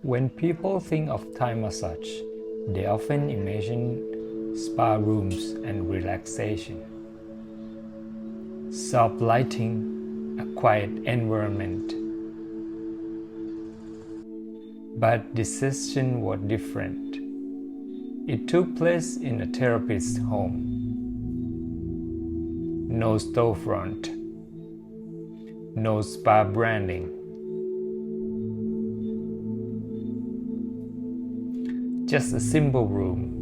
When people think of Thai massage, they often imagine spa rooms and relaxation. Soft lighting, a quiet environment. But this session was different. It took place in a therapist's home. No storefront, no spa branding. Just a simple room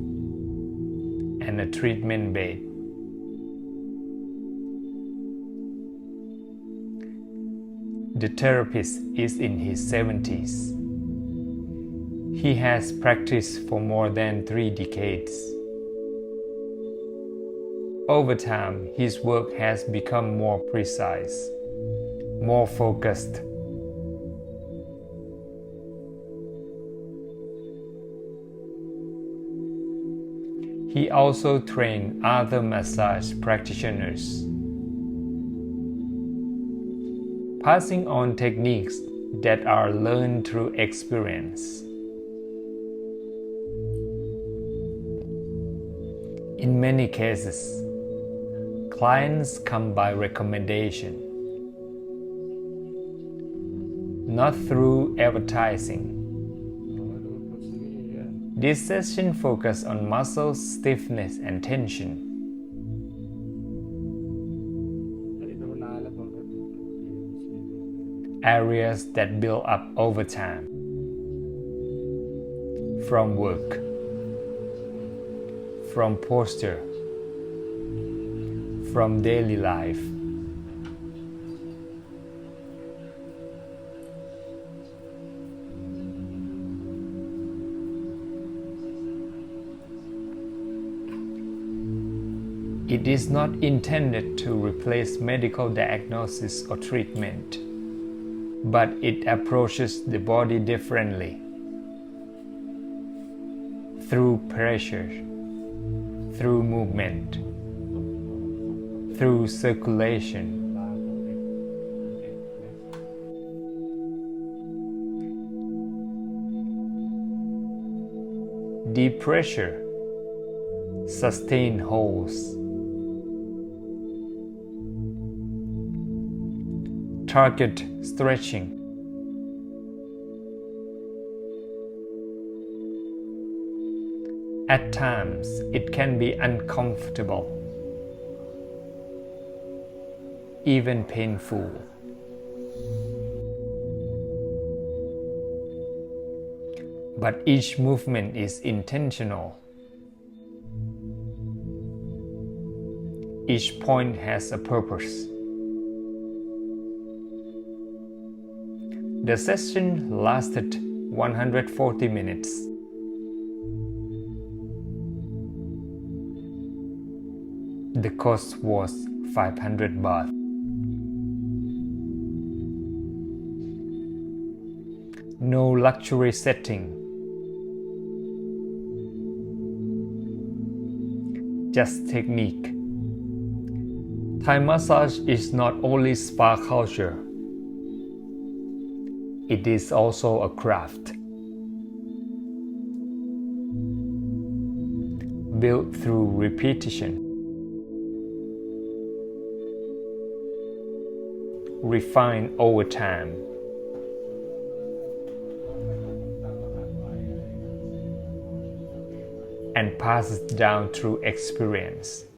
and a treatment bed. The therapist is in his 70s. He has practiced for more than 3 decades. Over time, his work has become more precise, more focused. He also trained other massage practitioners, passing on techniques that are learned through experience. In many cases, clients come by recommendation, not through advertising. This session focuses on muscle stiffness and tension. Areas that build up over time, from work, from posture, from daily life. It is not intended to replace medical diagnosis or treatment, but it approaches the body differently. Through pressure, through movement, through circulation. Deep pressure, sustained holds. Target stretching. At times, it can be uncomfortable, even painful. But each movement is intentional. Each point has a purpose. The session lasted 140 minutes. The cost was 500 baht. No luxury setting. Just technique. Thai massage is not only spa culture. It is also a craft, built through repetition, refined over time, and passes down through experience.